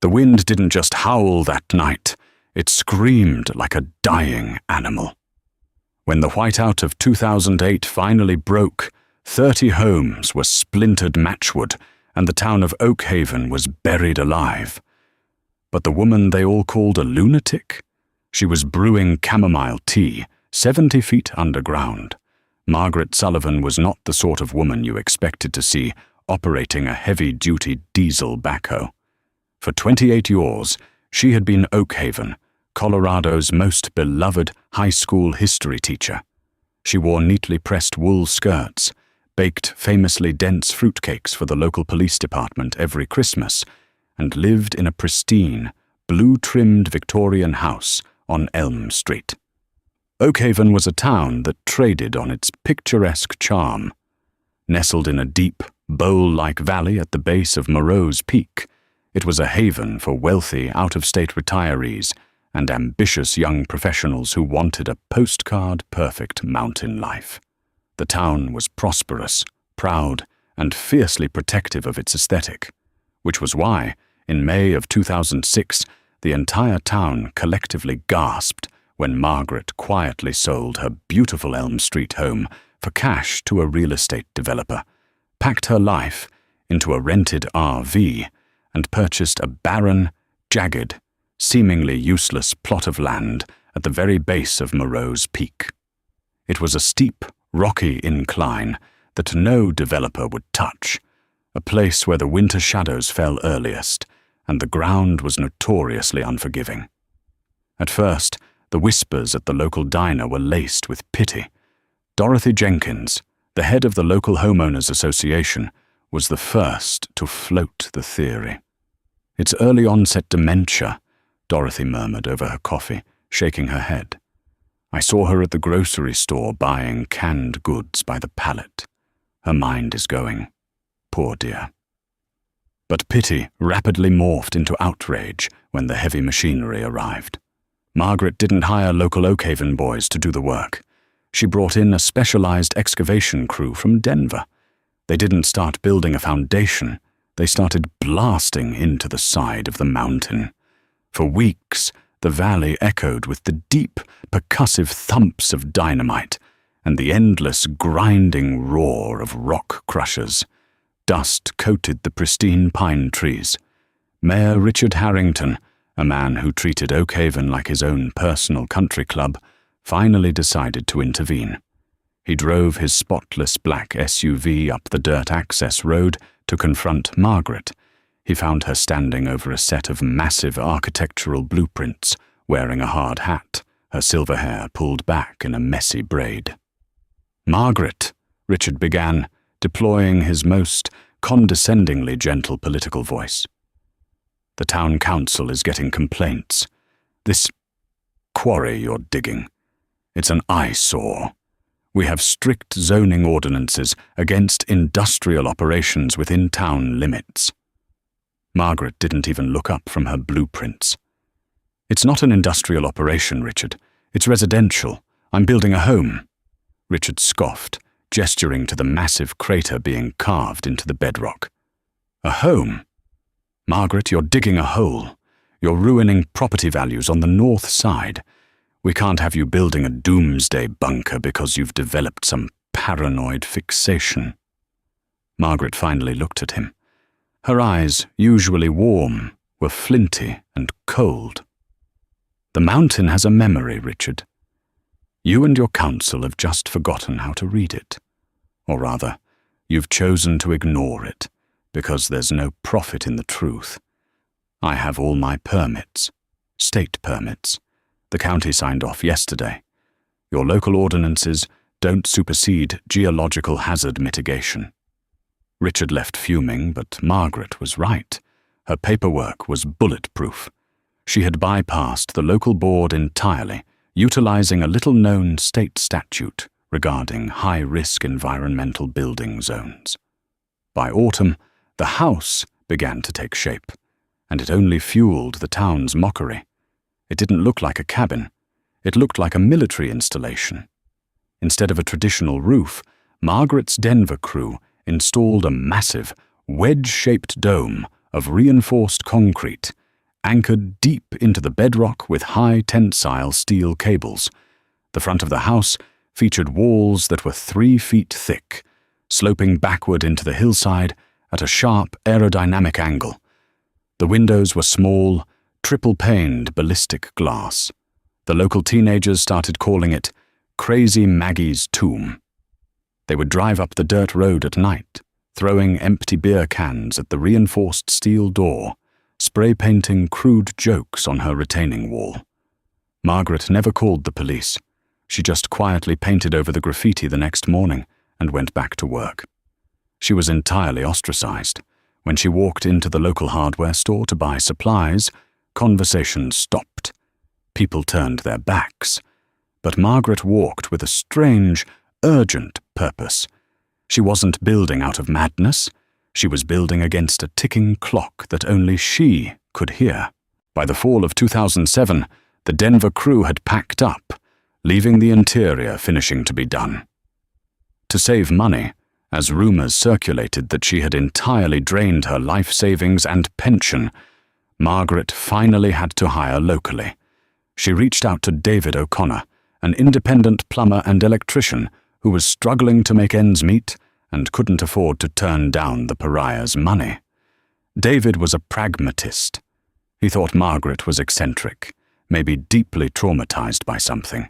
The wind didn't just howl that night, it screamed like a dying animal. When the whiteout of 2008 finally broke, 30 homes were splintered matchwood, and the town of Oakhaven was buried alive. But the woman they all called a lunatic? She was brewing chamomile tea, 70 feet underground. Margaret Sullivan was not the sort of woman you expected to see operating a heavy-duty diesel backhoe. For 28 years, she had been Oakhaven, Colorado's most beloved high school history teacher. She wore neatly pressed wool skirts, baked famously dense fruitcakes for the local police department every Christmas, and lived in a pristine, blue-trimmed Victorian house on Elm Street. Oakhaven was a town that traded on its picturesque charm. Nestled in a deep, bowl-like valley at the base of Moreau's Peak, it was a haven for wealthy, out-of-state retirees and ambitious young professionals who wanted a postcard-perfect mountain life. The town was prosperous, proud, and fiercely protective of its aesthetic, which was why, in May of 2006, the entire town collectively gasped when Margaret quietly sold her beautiful Elm Street home for cash to a real estate developer, packed her life into a rented RV, and purchased a barren, jagged, seemingly useless plot of land at the very base of Moreau's Peak. It was a steep, rocky incline that no developer would touch, a place where the winter shadows fell earliest, and the ground was notoriously unforgiving. At first, the whispers at the local diner were laced with pity. Dorothy Jenkins, the head of the local homeowners association, was the first to float the theory. "It's early onset dementia," Dorothy murmured over her coffee, shaking her head. "I saw her at the grocery store buying canned goods by the pallet. Her mind is going. Poor dear." But pity rapidly morphed into outrage when the heavy machinery arrived. Margaret didn't hire local Oakhaven boys to do the work. She brought in a specialized excavation crew from Denver. They didn't start building a foundation. They started blasting into the side of the mountain. For weeks, the valley echoed with the deep, percussive thumps of dynamite and the endless grinding roar of rock crushers. Dust coated the pristine pine trees. Mayor Richard Harrington, a man who treated Oakhaven like his own personal country club, finally decided to intervene. He drove his spotless black SUV up the dirt access road to confront Margaret. He found her standing over a set of massive architectural blueprints, wearing a hard hat, her silver hair pulled back in a messy braid. "Margaret," Richard began, deploying his most condescendingly gentle political voice. "The town council is getting complaints. This quarry you're digging, it's an eyesore. We have strict zoning ordinances against industrial operations within town limits." Margaret didn't even look up from her blueprints. "It's not an industrial operation, Richard. It's residential. I'm building a home." Richard scoffed, gesturing to the massive crater being carved into the bedrock. "A home? Margaret, you're digging a hole. You're ruining property values on the north side. We can't have you building a doomsday bunker because you've developed some paranoid fixation." Margaret finally looked at him. Her eyes, usually warm, were flinty and cold. "The mountain has a memory, Richard. You and your council have just forgotten how to read it. Or rather, you've chosen to ignore it, because there's no profit in the truth. I have all my permits, state permits. The county signed off yesterday. Your local ordinances don't supersede geological hazard mitigation." Richard left fuming, but Margaret was right. Her paperwork was bulletproof. She had bypassed the local board entirely, utilizing a little-known state statute regarding high-risk environmental building zones. By autumn, the house began to take shape, and it only fueled the town's mockery. It didn't look like a cabin. It looked like a military installation. Instead of a traditional roof, Margaret's Denver crew installed a massive, wedge-shaped dome of reinforced concrete anchored deep into the bedrock with high tensile steel cables. The front of the house featured walls that were 3 feet thick, sloping backward into the hillside at a sharp aerodynamic angle. The windows were small, triple-paned ballistic glass. The local teenagers started calling it Crazy Maggie's Tomb. They would drive up the dirt road at night, throwing empty beer cans at the reinforced steel door, spray-painting crude jokes on her retaining wall. Margaret never called the police. She just quietly painted over the graffiti the next morning and went back to work. She was entirely ostracized. When she walked into the local hardware store to buy supplies, conversations stopped. People turned their backs. But Margaret walked with a strange, urgent purpose. She wasn't building out of madness. She was building against a ticking clock that only she could hear. By the fall of 2007, the Denver crew had packed up, leaving the interior finishing to be done. To save money, as rumors circulated that she had entirely drained her life savings and pension, Margaret finally had to hire locally. She reached out to David O'Connor, an independent plumber and electrician who was struggling to make ends meet and couldn't afford to turn down the pariah's money. David was a pragmatist. He thought Margaret was eccentric, maybe deeply traumatized by something,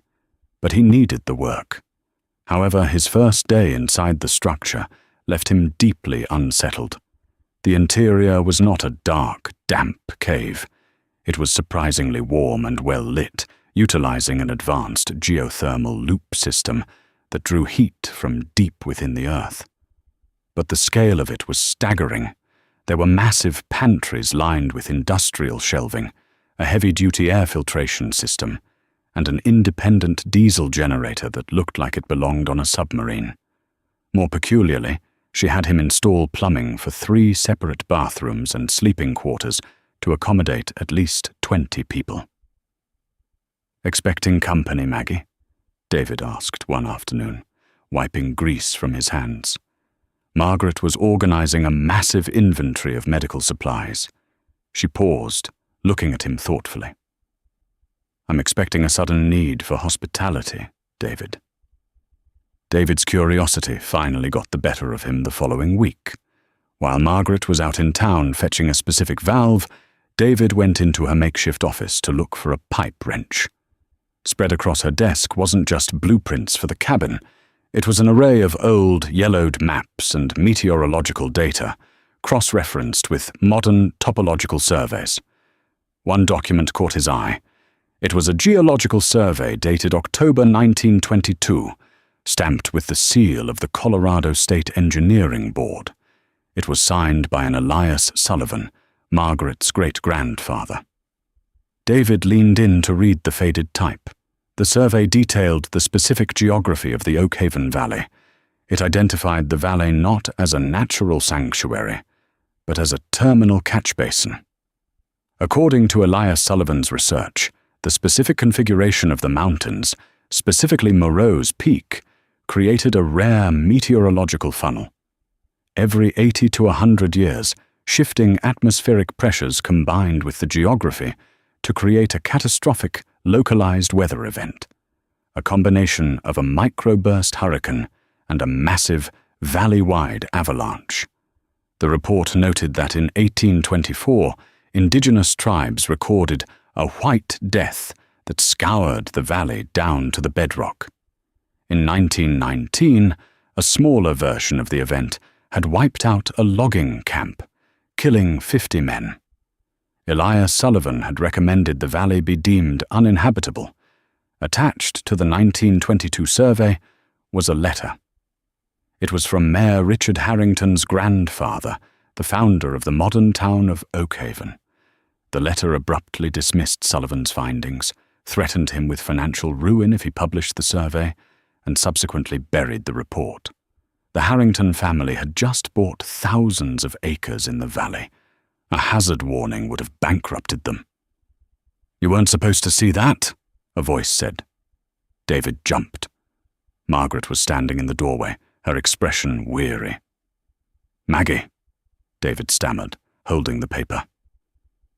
but he needed the work. However, his first day inside the structure left him deeply unsettled. The interior was not a dark, damp cave. It was surprisingly warm and well lit, utilizing an advanced geothermal loop system that drew heat from deep within the earth. But the scale of it was staggering. There were massive pantries lined with industrial shelving, a heavy-duty air filtration system, and an independent diesel generator that looked like it belonged on a submarine. More peculiarly, she had him install plumbing for 3 separate bathrooms and sleeping quarters to accommodate at least 20 people. "Expecting company, Maggie?" David asked one afternoon, wiping grease from his hands. Margaret was organizing a massive inventory of medical supplies. She paused, looking at him thoughtfully. "I'm expecting a sudden need for hospitality, David." David's curiosity finally got the better of him the following week. While Margaret was out in town fetching a specific valve, David went into her makeshift office to look for a pipe wrench. Spread across her desk wasn't just blueprints for the cabin. It was an array of old, yellowed maps and meteorological data, cross-referenced with modern topological surveys. One document caught his eye. It was a geological survey dated October 1922, stamped with the seal of the Colorado State Engineering Board. It was signed by an Elias Sullivan, Margaret's great-grandfather. David leaned in to read the faded type. The survey detailed the specific geography of the Oakhaven Valley. It identified the valley not as a natural sanctuary, but as a terminal catch basin. According to Elias Sullivan's research, the specific configuration of the mountains, specifically Moreau's Peak, created a rare meteorological funnel. Every 80 to 100 years, shifting atmospheric pressures combined with the geography to create a catastrophic, localized weather event, a combination of a microburst hurricane and a massive, valley-wide avalanche. The report noted that in 1824, indigenous tribes recorded a white death that scoured the valley down to the bedrock. In 1919, a smaller version of the event had wiped out a logging camp, killing 50 men. Elias Sullivan had recommended the valley be deemed uninhabitable. Attached to the 1922 survey was a letter. It was from Mayor Richard Harrington's grandfather, the founder of the modern town of Oakhaven. The letter abruptly dismissed Sullivan's findings, threatened him with financial ruin if he published the survey, and subsequently buried the report. The Harrington family had just bought thousands of acres in the valley. A hazard warning would have bankrupted them. "You weren't supposed to see that," a voice said. David jumped. Margaret was standing in the doorway, her expression weary. "Maggie," David stammered, holding the paper.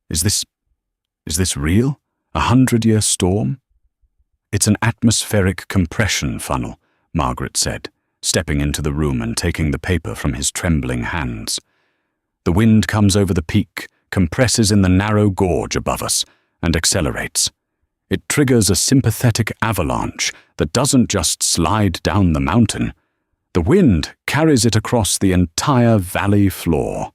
"Is this Is this real? 100-year storm? It's an atmospheric compression funnel, Margaret said, stepping into the room and taking the paper from his trembling hands. The wind comes over the peak, compresses in the narrow gorge above us, and accelerates. It triggers a sympathetic avalanche that doesn't just slide down the mountain. The wind carries it across the entire valley floor.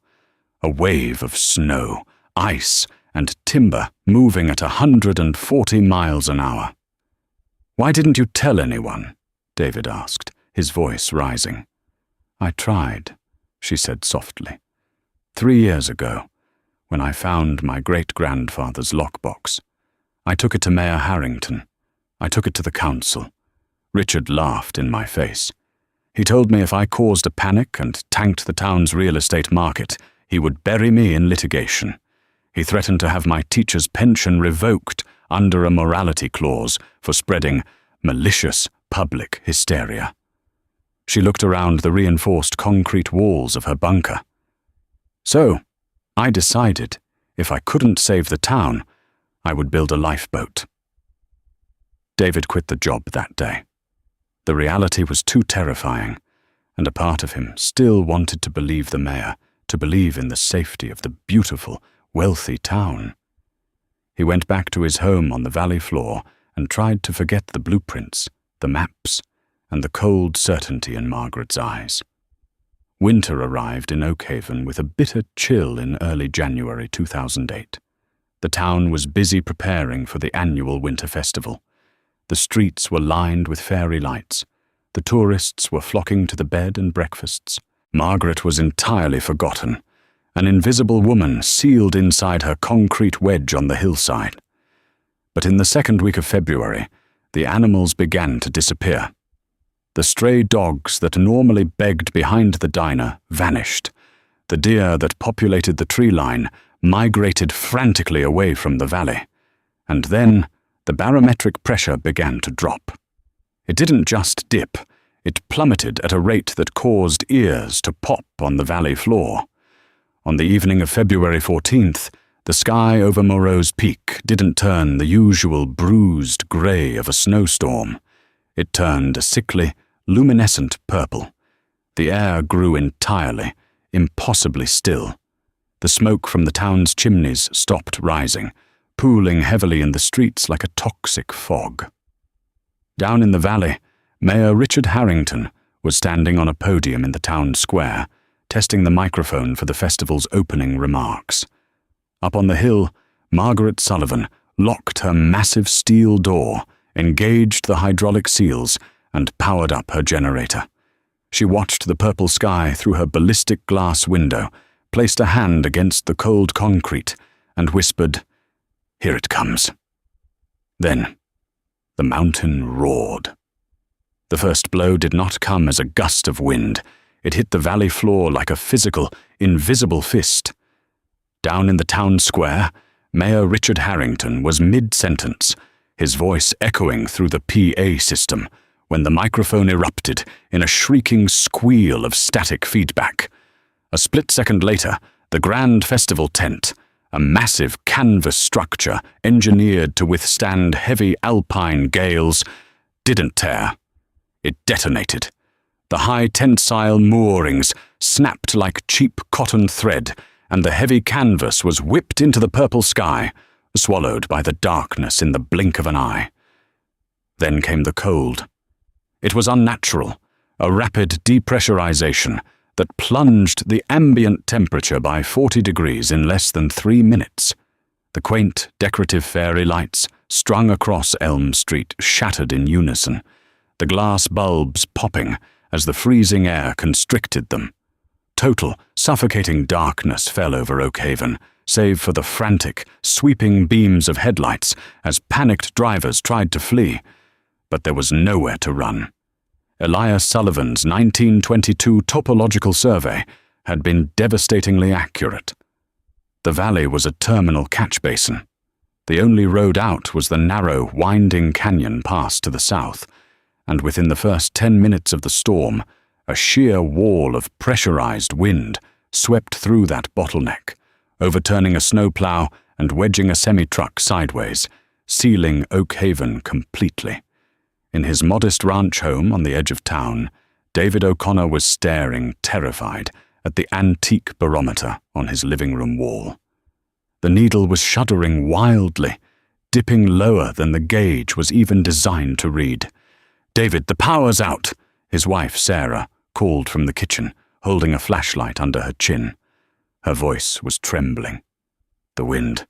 A wave of snow, ice, and timber moving at 140 miles an hour. "Why didn't you tell anyone?" David asked, his voice rising. "I tried," she said softly. 3 years ago, when I found my great-grandfather's lockbox. I took it to Mayor Harrington. I took it to the council. Richard laughed in my face. He told me if I caused a panic and tanked the town's real estate market, he would bury me in litigation. He threatened to have my teacher's pension revoked under a morality clause for spreading malicious public hysteria. She looked around the reinforced concrete walls of her bunker. So, I decided, if I couldn't save the town, I would build a lifeboat. David quit the job that day. The reality was too terrifying, and a part of him still wanted to believe the mayor, to believe in the safety of the beautiful, wealthy town. He went back to his home on the valley floor and tried to forget the blueprints, the maps, and the cold certainty in Margaret's eyes. Winter arrived in Oakhaven with a bitter chill in early January 2008. The town was busy preparing for the annual winter festival. The streets were lined with fairy lights. The tourists were flocking to the bed and breakfasts. Margaret was entirely forgotten, an invisible woman sealed inside her concrete wedge on the hillside. But in the second week of February, the animals began to disappear. The stray dogs that normally begged behind the diner vanished. The deer that populated the tree line migrated frantically away from the valley. And then the barometric pressure began to drop. It didn't just dip, it plummeted at a rate that caused ears to pop on the valley floor. On the evening of February 14th, the sky over Moreau's Peak didn't turn the usual bruised grey of a snowstorm. It turned a sickly, luminescent purple. The air grew entirely, impossibly still. The smoke from the town's chimneys stopped rising, pooling heavily in the streets like a toxic fog. Down in the valley, Mayor Richard Harrington was standing on a podium in the town square, testing the microphone for the festival's opening remarks. Up on the hill, Margaret Sullivan locked her massive steel door, engaged the hydraulic seals, and powered up her generator. She watched the purple sky through her ballistic glass window, placed a hand against the cold concrete, and whispered, "Here it comes." Then, the mountain roared. The first blow did not come as a gust of wind. It hit the valley floor like a physical, invisible fist. Down in the town square, Mayor Richard Harrington was mid-sentence, his voice echoing through the PA system, when the microphone erupted in a shrieking squeal of static feedback. A split second later, the grand festival tent, a massive canvas structure engineered to withstand heavy alpine gales, didn't tear. It detonated. The high tensile moorings snapped like cheap cotton thread, and the heavy canvas was whipped into the purple sky, swallowed by the darkness in the blink of an eye. Then came the cold. It was unnatural, a rapid depressurization that plunged the ambient temperature by 40 degrees in less than 3 minutes. The quaint, decorative fairy lights strung across Elm Street shattered in unison, the glass bulbs popping as the freezing air constricted them. Total, suffocating darkness fell over Oakhaven, save for the frantic, sweeping beams of headlights as panicked drivers tried to flee. But there was nowhere to run. Elias Sullivan's 1922 topological survey had been devastatingly accurate. The valley was a terminal catch basin. The only road out was the narrow, winding canyon pass to the south, and within the first 10 minutes of the storm, a sheer wall of pressurized wind swept through that bottleneck, overturning a snowplow and wedging a semi-truck sideways, sealing Oak Haven completely. In his modest ranch home on the edge of town, David O'Connor was staring, terrified, at the antique barometer on his living room wall. The needle was shuddering wildly, dipping lower than the gauge was even designed to read. "David, the power's out," his wife, Sarah, called from the kitchen, holding a flashlight under her chin. Her voice was trembling. "The wind.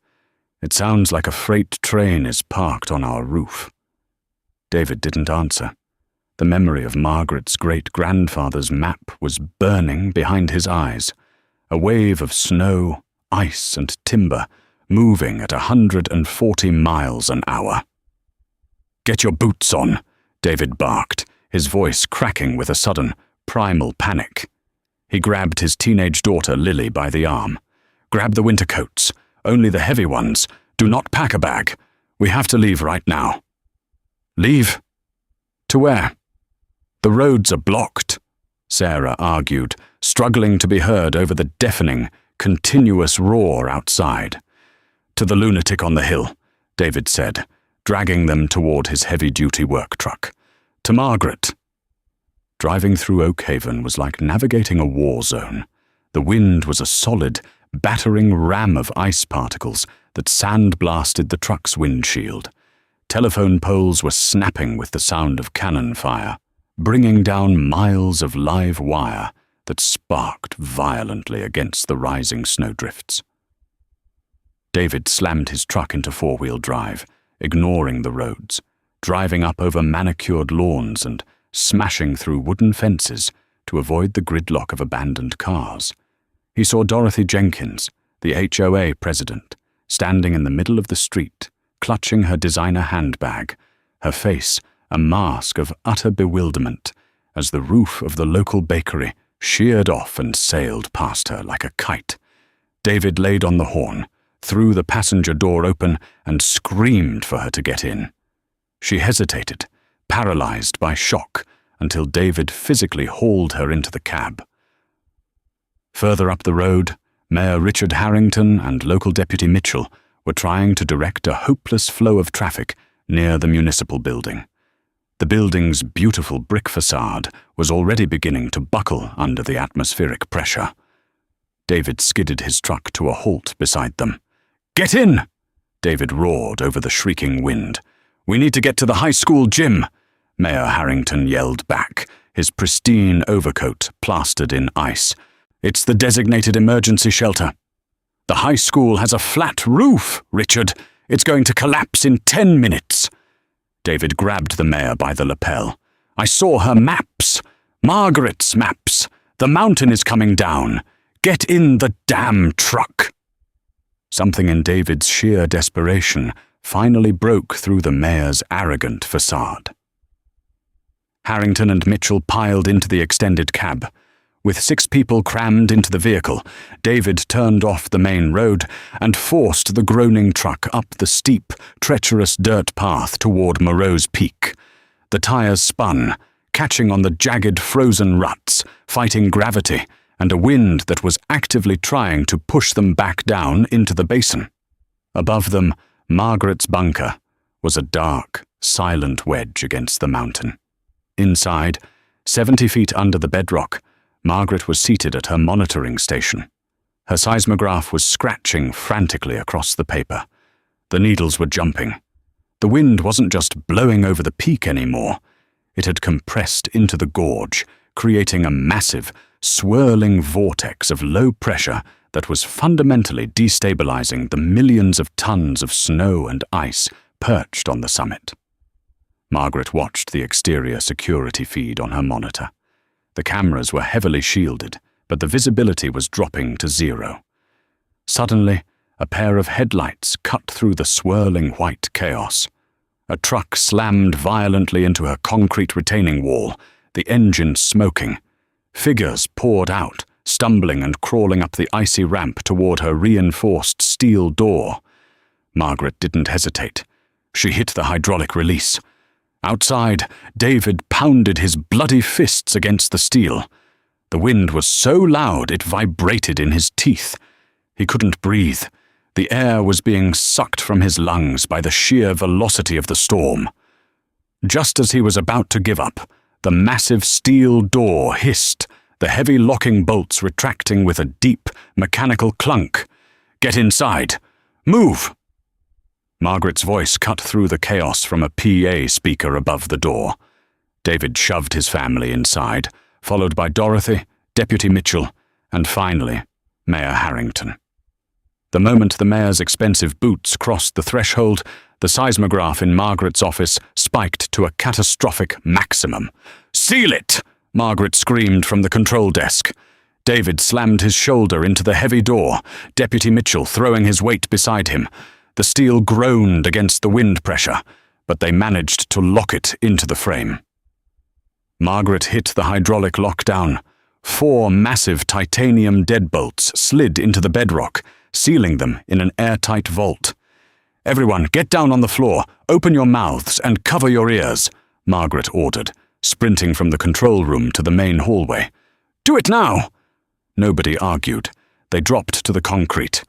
It sounds like a freight train is parked on our roof." David didn't answer. The memory of Margaret's great-grandfather's map was burning behind his eyes, a wave of snow, ice, and timber moving at 140 miles an hour. "Get your boots on," David barked, his voice cracking with a sudden, primal panic. He grabbed his teenage daughter Lily by the arm. "Grab the winter coats, only the heavy ones. Do not pack a bag. We have to leave right now." "Leave? To where?" "The roads are blocked," Sarah argued, struggling to be heard over the deafening, continuous roar outside. "To the lunatic on the hill," David said, dragging them toward his heavy-duty work truck. "To Margaret." Driving through Oak Haven was like navigating a war zone. The wind was a solid, battering ram of ice particles that sandblasted the truck's windshield. Telephone poles were snapping with the sound of cannon fire, bringing down miles of live wire that sparked violently against the rising snowdrifts. David slammed his truck into four-wheel drive, ignoring the roads, driving up over manicured lawns and smashing through wooden fences to avoid the gridlock of abandoned cars. He saw Dorothy Jenkins, the HOA president, standing in the middle of the street, clutching her designer handbag, her face a mask of utter bewilderment as the roof of the local bakery sheared off and sailed past her like a kite. David laid on the horn, threw the passenger door open, and screamed for her to get in. She hesitated, paralyzed by shock, until David physically hauled her into the cab. Further up the road, Mayor Richard Harrington and local Deputy Mitchell were trying to direct a hopeless flow of traffic near the municipal building. The building's beautiful brick facade was already beginning to buckle under the atmospheric pressure. David skidded his truck to a halt beside them. "Get in!" David roared over the shrieking wind. "We need to get to the high school gym," Mayor Harrington yelled back, his pristine overcoat plastered in ice. "It's the designated emergency shelter." "The high school has a flat roof, Richard. It's going to collapse in 10 minutes. David grabbed the mayor by the lapel. "I saw her maps. Margaret's maps. The mountain is coming down. Get in the damn truck." Something in David's sheer desperation finally broke through the mayor's arrogant facade. Harrington and Mitchell piled into the extended cab. With 6 people crammed into the vehicle, David turned off the main road and forced the groaning truck up the steep, treacherous dirt path toward Moreau's Peak. The tires spun, catching on the jagged frozen ruts, fighting gravity and a wind that was actively trying to push them back down into the basin. Above them, Margaret's bunker was a dark, silent wedge against the mountain. Inside, 70 feet under the bedrock, Margaret was seated at her monitoring station. Her seismograph was scratching frantically across the paper. The needles were jumping. The wind wasn't just blowing over the peak anymore. It had compressed into the gorge, creating a massive, swirling vortex of low pressure that was fundamentally destabilizing the millions of tons of snow and ice perched on the summit. Margaret watched the exterior security feed on her monitor. The cameras were heavily shielded, but the visibility was dropping to 0. Suddenly, a pair of headlights cut through the swirling white chaos. A truck slammed violently into her concrete retaining wall, the engine smoking. Figures poured out, stumbling and crawling up the icy ramp toward her reinforced steel door. Margaret didn't hesitate. She hit the hydraulic release. Outside, David pounded his bloody fists against the steel. The wind was so loud it vibrated in his teeth. He couldn't breathe. The air was being sucked from his lungs by the sheer velocity of the storm. Just as he was about to give up, the massive steel door hissed, the heavy locking bolts retracting with a deep, mechanical clunk. "Get inside! Move!" Margaret's voice cut through the chaos from a PA speaker above the door. David shoved his family inside, followed by Dorothy, Deputy Mitchell, and finally, Mayor Harrington. The moment the mayor's expensive boots crossed the threshold, the seismograph in Margaret's office spiked to a catastrophic maximum. "Seal it!" Margaret screamed from the control desk. David slammed his shoulder into the heavy door, Deputy Mitchell throwing his weight beside him. The steel groaned against the wind pressure, but they managed to lock it into the frame. Margaret hit the hydraulic lockdown. 4 massive titanium deadbolts slid into the bedrock, sealing them in an airtight vault. "Everyone, get down on the floor, open your mouths, and cover your ears," Margaret ordered, sprinting from the control room to the main hallway. "Do it now!" Nobody argued. They dropped to the concrete.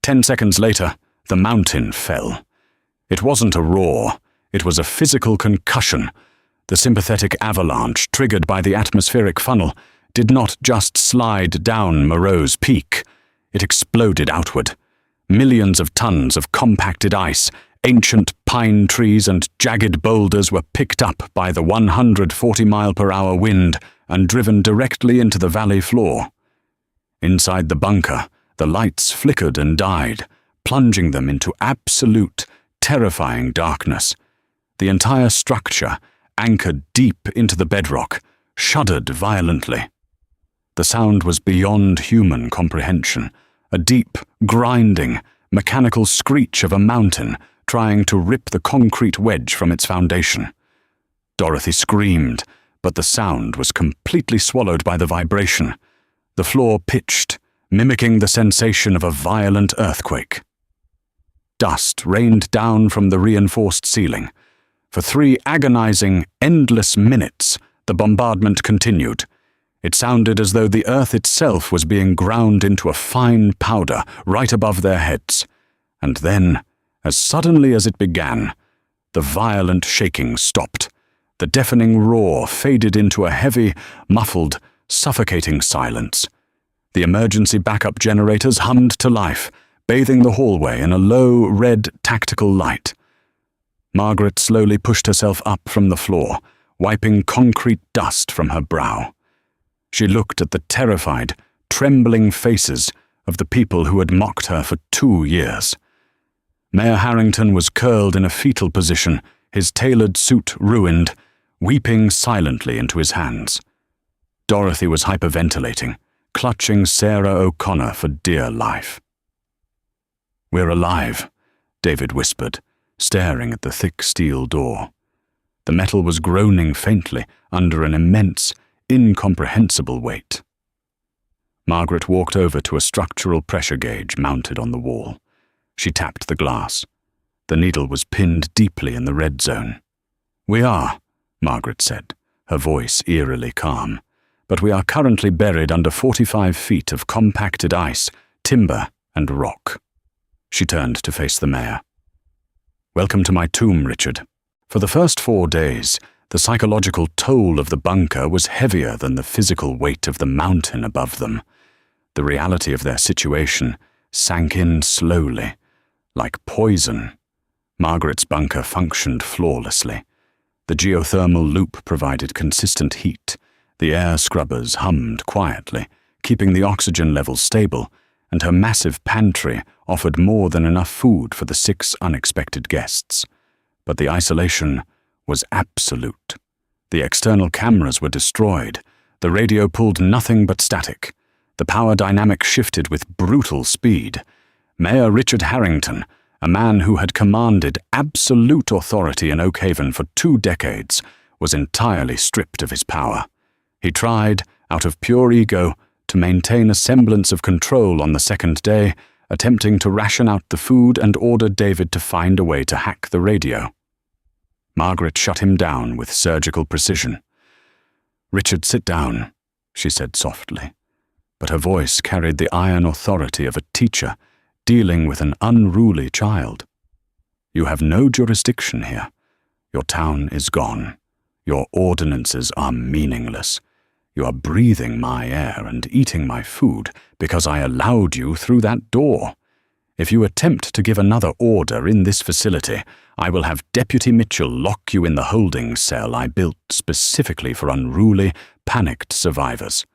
10 seconds later, the mountain fell. It wasn't a roar. It was a physical concussion. The sympathetic avalanche, triggered by the atmospheric funnel, did not just slide down Moreau's Peak. It exploded outward. Millions of tons of compacted ice, ancient pine trees and jagged boulders were picked up by the 140-mile-per-hour wind and driven directly into the valley floor. Inside the bunker, the lights flickered and died, plunging them into absolute, terrifying darkness. The entire structure, anchored deep into the bedrock, shuddered violently. The sound was beyond human comprehension, a deep, grinding, mechanical screech of a mountain trying to rip the concrete wedge from its foundation. Dorothy screamed, but the sound was completely swallowed by the vibration. The floor pitched, mimicking the sensation of a violent earthquake. Dust rained down from the reinforced ceiling. For 3 agonizing, endless minutes, the bombardment continued. It sounded as though the earth itself was being ground into a fine powder right above their heads. And then, as suddenly as it began, the violent shaking stopped. The deafening roar faded into a heavy, muffled, suffocating silence. The emergency backup generators hummed to life, bathing the hallway in a low, red tactical light. Margaret slowly pushed herself up from the floor, wiping concrete dust from her brow. She looked at the terrified, trembling faces of the people who had mocked her for 2 years. Mayor Harrington was curled in a fetal position, his tailored suit ruined, weeping silently into his hands. Dorothy was hyperventilating, clutching Sarah O'Connor for dear life. "We're alive," David whispered, staring at the thick steel door. The metal was groaning faintly under an immense, incomprehensible weight. Margaret walked over to a structural pressure gauge mounted on the wall. She tapped the glass. The needle was pinned deeply in the red zone. "We are," Margaret said, her voice eerily calm, "but we are currently buried under 45 feet of compacted ice, timber, and rock." She turned to face the mayor. "Welcome to my tomb, Richard." For the first 4 days, the psychological toll of the bunker was heavier than the physical weight of the mountain above them. The reality of their situation sank in slowly, like poison. Margaret's bunker functioned flawlessly. The geothermal loop provided consistent heat. The air scrubbers hummed quietly, keeping the oxygen levels stable, and her massive pantry offered more than enough food for the 6 unexpected guests. But the isolation was absolute. The external cameras were destroyed. The radio pulled nothing but static. The power dynamic shifted with brutal speed. Mayor Richard Harrington, a man who had commanded absolute authority in Oakhaven for 2 decades, was entirely stripped of his power. He tried, out of pure ego, to maintain a semblance of control on the 2nd day, attempting to ration out the food and order David to find a way to hack the radio. Margaret shut him down with surgical precision. "Richard, sit down," she said softly, but her voice carried the iron authority of a teacher, dealing with an unruly child. You have no jurisdiction here. Your town is gone. Your ordinances are meaningless. You are breathing my air and eating my food because I allowed you through that door. If you attempt to give another order in this facility, I will have Deputy Mitchell lock you in the holding cell I built specifically for unruly, panicked survivors.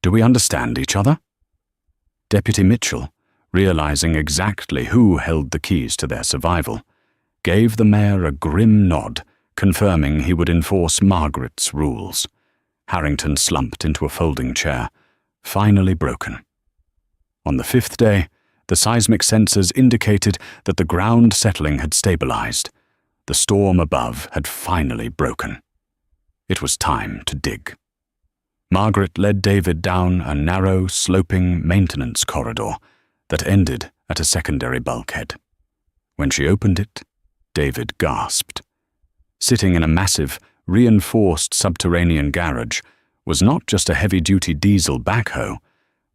Do we understand each other?" Deputy Mitchell, realizing exactly who held the keys to their survival, gave the mayor a grim nod, confirming he would enforce Margaret's rules. Harrington slumped into a folding chair, finally broken. On the 5th day, the seismic sensors indicated that the ground settling had stabilized. The storm above had finally broken. It was time to dig. Margaret led David down a narrow, sloping maintenance corridor that ended at a secondary bulkhead. When she opened it, David gasped. Sitting in a massive, reinforced subterranean garage was not just a heavy-duty diesel backhoe,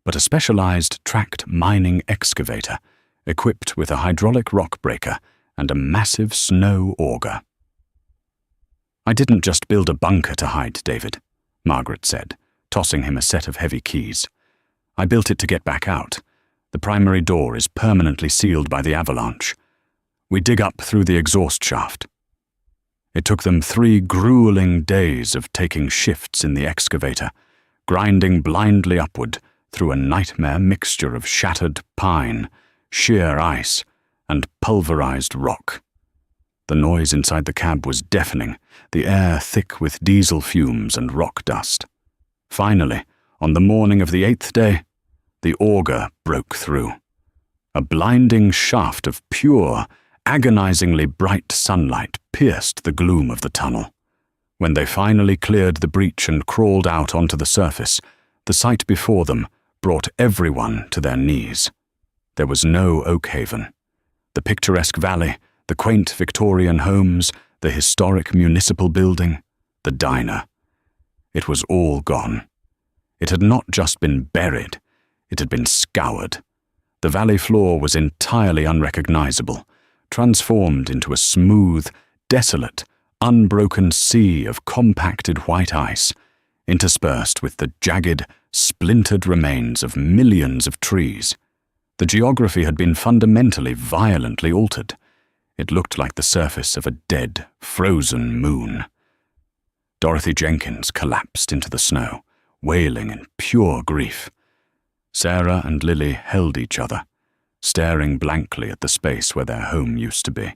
but a specialized tracked mining excavator equipped with a hydraulic rock breaker and a massive snow auger. "I didn't just build a bunker to hide David," Margaret said, tossing him a set of heavy keys. "I built it to get back out. The primary door is permanently sealed by the avalanche. We dig up through the exhaust shaft." It took them 3 grueling days of taking shifts in the excavator, grinding blindly upward through a nightmare mixture of shattered pine, sheer ice, and pulverized rock. The noise inside the cab was deafening, the air thick with diesel fumes and rock dust. Finally, on the morning of the 8th day, the auger broke through. A blinding shaft of pure, agonizingly bright sunlight pierced the gloom of the tunnel. When they finally cleared the breach and crawled out onto the surface, the sight before them brought everyone to their knees. There was no Oakhaven. The picturesque valley, the quaint Victorian homes, the historic municipal building, the diner. It was all gone. It had not just been buried, it had been scoured. The valley floor was entirely unrecognizable, transformed into a smooth, desolate, unbroken sea of compacted white ice, interspersed with the jagged, splintered remains of millions of trees. The geography had been fundamentally, violently altered. It looked like the surface of a dead, frozen moon. Dorothy Jenkins collapsed into the snow, wailing in pure grief. Sarah and Lily held each other, staring blankly at the space where their home used to be.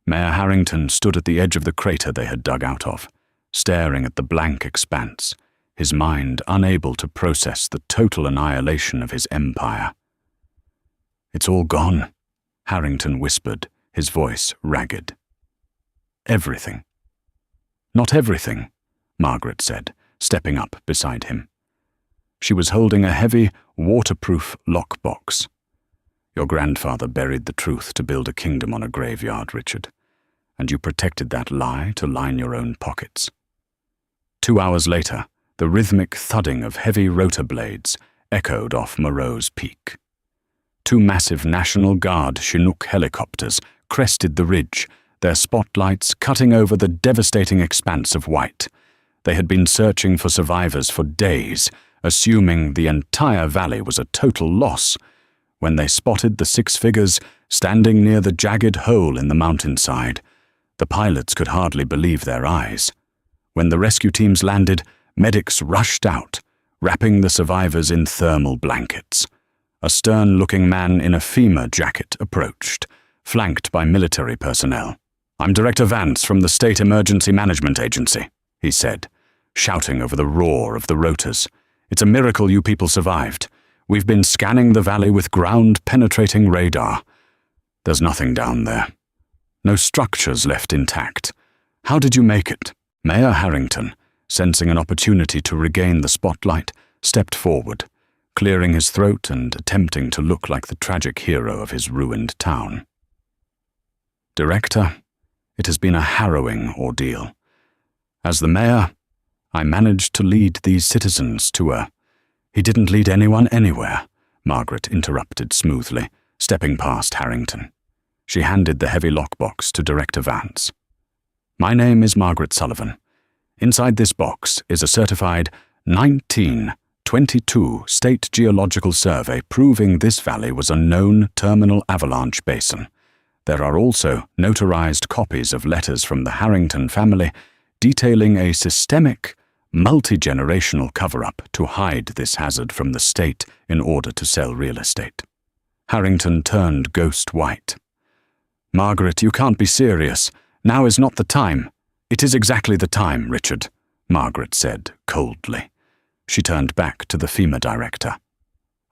Mayor Harrington stood at the edge of the crater they had dug out of, staring at the blank expanse, his mind unable to process the total annihilation of his empire. "It's all gone," Harrington whispered, his voice ragged. "Everything." "Not everything," Margaret said, stepping up beside him. She was holding a heavy, waterproof lockbox. "Your grandfather buried the truth to build a kingdom on a graveyard, Richard, and you protected that lie to line your own pockets." 2 hours later, the rhythmic thudding of heavy rotor blades echoed off Moreau's Peak. 2 massive National Guard Chinook helicopters crested the ridge, their spotlights cutting over the devastating expanse of white. They had been searching for survivors for days, assuming the entire valley was a total loss. When they spotted the 6 figures standing near the jagged hole in the mountainside, the pilots could hardly believe their eyes. When the rescue teams landed, medics rushed out, wrapping the survivors in thermal blankets. A stern-looking man in a FEMA jacket approached, flanked by military personnel. "I'm Director Vance from the State Emergency Management Agency," he said, shouting over the roar of the rotors. "It's a miracle you people survived. We've been scanning the valley with ground-penetrating radar. There's nothing down there. No structures left intact. How did you make it?" Mayor Harrington, sensing an opportunity to regain the spotlight, stepped forward, clearing his throat and attempting to look like the tragic hero of his ruined town. "Director, it has been a harrowing ordeal. As the mayor, I managed to lead these citizens to a—" "He didn't lead anyone anywhere," Margaret interrupted smoothly, stepping past Harrington. She handed the heavy lockbox to Director Vance. "My name is Margaret Sullivan. Inside this box is a certified 1922 State Geological Survey proving this valley was a known terminal avalanche basin. There are also notarized copies of letters from the Harrington family detailing a systemic, multi-generational cover-up to hide this hazard from the state in order to sell real estate." Harrington turned ghost white. "Margaret, you can't be serious. Now is not the time." "It is exactly the time, Richard," Margaret said coldly. She turned back to the FEMA director.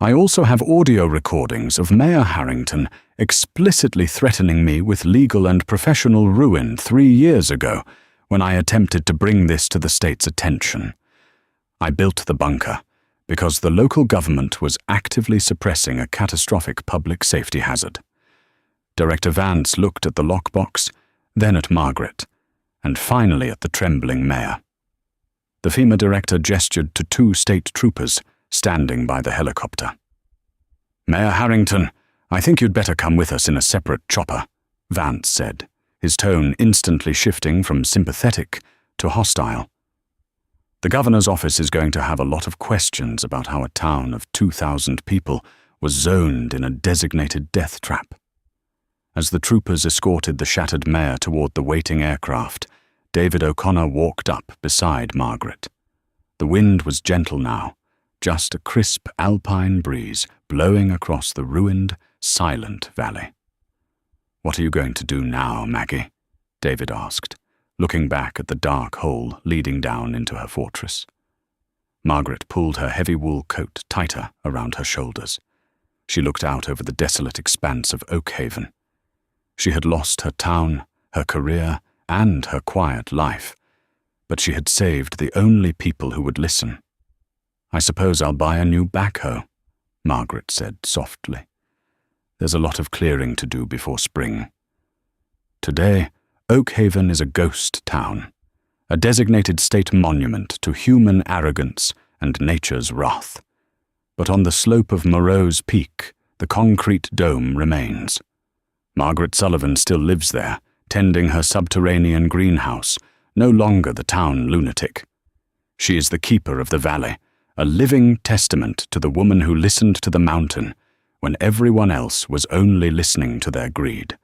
"I also have audio recordings of Mayor Harrington explicitly threatening me with legal and professional ruin 3 years ago when I attempted to bring this to the state's attention. I built the bunker because the local government was actively suppressing a catastrophic public safety hazard." Director Vance looked at the lockbox, then at Margaret, and finally at the trembling mayor. The FEMA director gestured to 2 state troopers standing by the helicopter. "Mayor Harrington, I think you'd better come with us in a separate chopper," Vance said, his tone instantly shifting from sympathetic to hostile. "The governor's office is going to have a lot of questions about how a town of 2,000 people was zoned in a designated death trap." As the troopers escorted the shattered mayor toward the waiting aircraft, David O'Connor walked up beside Margaret. The wind was gentle now, just a crisp alpine breeze blowing across the ruined, silent valley. "What are you going to do now, Maggie?" David asked, looking back at the dark hole leading down into her fortress. Margaret pulled her heavy wool coat tighter around her shoulders. She looked out over the desolate expanse of Oakhaven. She had lost her town, her career, and her quiet life, but she had saved the only people who would listen. "I suppose I'll buy a new backhoe," Margaret said softly. "There's a lot of clearing to do before spring." Today, Oakhaven is a ghost town, a designated state monument to human arrogance and nature's wrath. But on the slope of Moreau's Peak, the concrete dome remains. Margaret Sullivan still lives there, tending her subterranean greenhouse, no longer the town lunatic. She is the keeper of the valley, a living testament to the woman who listened to the mountain when everyone else was only listening to their greed.